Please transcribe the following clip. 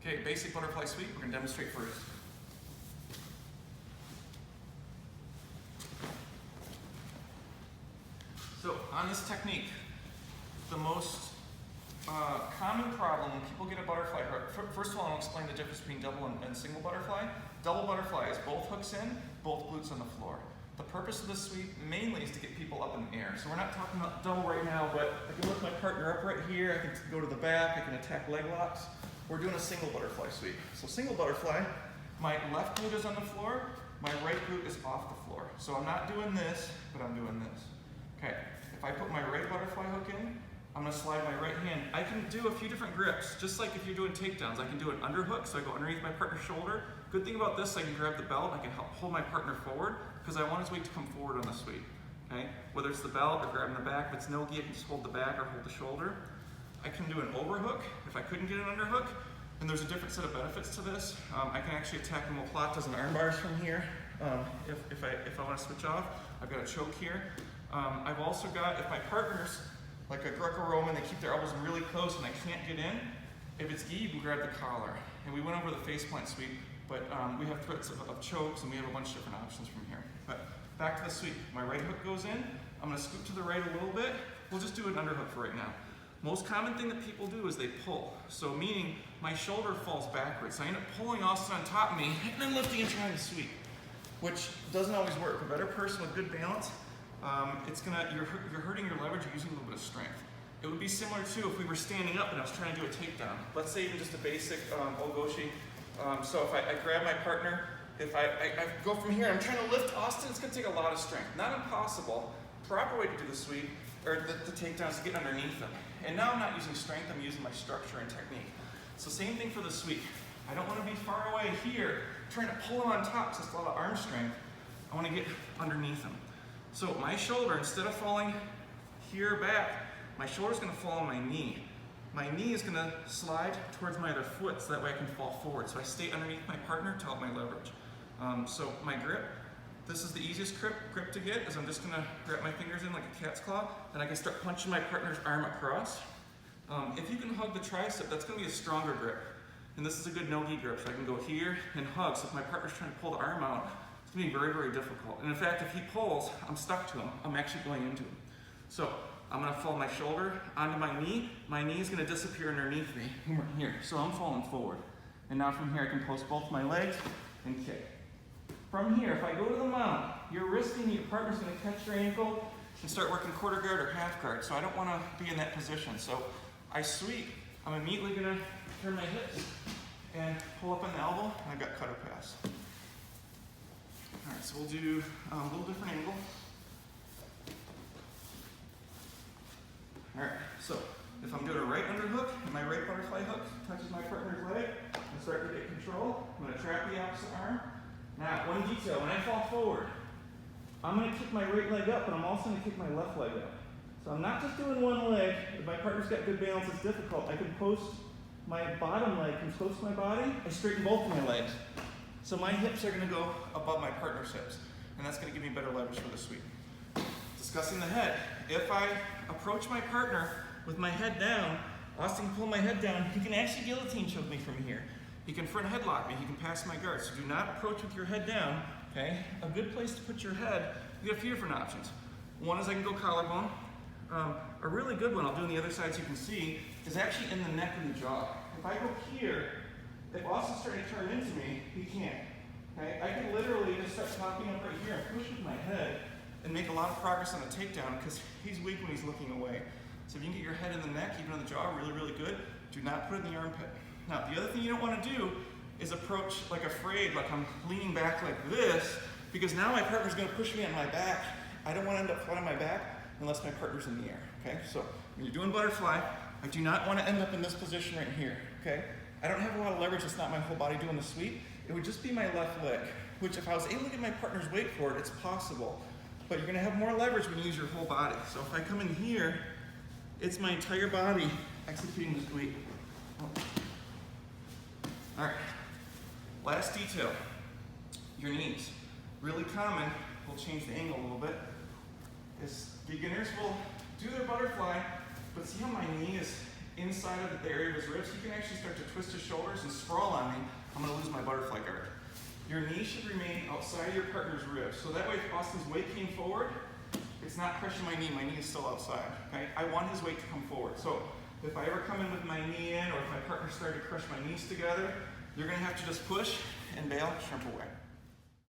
Okay, basic butterfly sweep, we're gonna demonstrate first. So on this technique, the most common problem when people get a butterfly hook, first of all, I'll explain the difference between double and single butterfly. Double butterfly is both hooks in, both glutes on the floor. The purpose of this sweep mainly is to get people up in the air. So we're not talking about double right now, but I can lift my partner up right here, I can go to the back, I can attack leg locks. We're doing a single butterfly sweep. So single butterfly, my left glute is on the floor, my right glute is off the floor. So I'm not doing this, but I'm doing this. Okay, if I put my right butterfly hook in, I'm gonna slide my right hand. I can do a few different grips, just like if you're doing takedowns. I can do an underhook, so I go underneath my partner's shoulder. Good thing about this, I can grab the belt, I can help pull my partner forward, because I want his weight to come forward on the sweep. Okay, whether it's the belt or grabbing the back, if it's no-gi, I can just hold the back or hold the shoulder. I can do an overhook if I couldn't get an underhook, and there's a different set of benefits to this. I can actually attack omoplatas and arm bars from here. If I want to switch off, I've got a choke here. I've also got, if my partner's like a Greco-Roman, they keep their elbows really close and I can't get in, if it's gi, you can grab the collar. And we went over the face plant sweep, but we have threats of chokes and we have a bunch of different options from here. But back to the sweep. My right hook goes in, I'm gonna scoop to the right a little bit. We'll just do an underhook for right now. Most common thing that people do is they pull. So meaning my shoulder falls backwards. So I end up pulling Austin on top of me and then lifting and trying to sweep, which doesn't always work. A better person with good balance, you're hurting your leverage, you're using a little bit of strength. It would be similar to if we were standing up and I was trying to do a takedown. Let's say even just a basic ogoshi. So if I grab my partner, if I go from here, I'm trying to lift Austin, it's gonna take a lot of strength. Not impossible. Proper way to do the sweep, or the takedown, is to get underneath them. And now I'm not using strength, I'm using my structure and technique. So same thing for the sweep. I don't wanna be far away here, trying to pull him on top, because it's a lot of arm strength. I wanna get underneath him. So my shoulder, instead of falling here back, my shoulder's gonna fall on my knee. My knee is gonna slide towards my other foot, so that way I can fall forward. So I stay underneath my partner to help my leverage. So my grip, this is the easiest grip to get, is I'm just gonna grab my fingers in like a cat's claw, and I can start punching my partner's arm across. If you can hug the tricep, that's gonna be a stronger grip. And this is a good no-gi grip, so I can go here and hug. So if my partner's trying to pull the arm out, it's gonna be very, very difficult. And in fact, if he pulls, I'm stuck to him. I'm actually going into him. So I'm gonna fall my shoulder onto my knee. My knee is gonna disappear underneath me here. So I'm falling forward. And now from here, I can post both my legs and kick. From here, if I go to the mount, you're risking your partner's gonna catch your ankle and start working quarter guard or half guard. So I don't wanna be in that position. So I sweep, I'm immediately gonna turn my hips and pull up on the elbow, and I've got cutter pass. All right, so we'll do a little different angle. All right, so if I'm doing a right underhook and my right butterfly hook touches my partner's leg, I start to get control. I'm gonna trap the opposite arm. Now, one detail, when I fall forward, I'm gonna kick my right leg up, but I'm also gonna kick my left leg up. So I'm not just doing one leg. If my partner's got good balance, it's difficult. I can post my bottom leg comes close to my body, I straighten both of my legs. So my hips are gonna go above my partner's hips, and that's gonna give me better leverage for the sweep. Discussing the head. If I approach my partner with my head down, Austin can pull my head down, he can actually guillotine choke me from here. He can front headlock me, he can pass my guard. So do not approach with your head down, okay? A good place to put your head, you get a few different options. One is I can go collarbone. A really good one, I'll do on the other side so you can see, is actually in the neck and the jaw. If I go here, if Austin's trying to turn into me, he can't. Okay? I can literally just start popping up right here and push with my head and make a lot of progress on a takedown because he's weak when he's looking away. So if you can get your head in the neck, even on the jaw, really, really good. Do not put it in the armpit. Now, the other thing you don't want to do is approach like afraid, like I'm leaning back like this, because now my partner's going to push me on my back. I don't want to end up flat on my back unless my partner's in the air, okay? So when you're doing butterfly, I do not want to end up in this position right here, okay? I don't have a lot of leverage, it's not my whole body doing the sweep. It would just be my left leg, which if I was able to get my partner's weight for it, it's possible. But you're gonna have more leverage when you use your whole body. So if I come in here, it's my entire body executing the sweep. All right, last detail, your knees. Really common, we'll change the angle a little bit, is beginners will do their butterfly, but see how my knee is inside of the area of his ribs, he can actually start to twist his shoulders and sprawl on me. I'm going to lose my butterfly guard. Your knee should remain outside of your partner's ribs. So that way, if Austin's weight came forward, it's not crushing my knee is still outside. Okay? I want his weight to come forward. So if I ever come in with my knee in, or if my partner started to crush my knees together, you're going to have to just push and bail, shrimp away.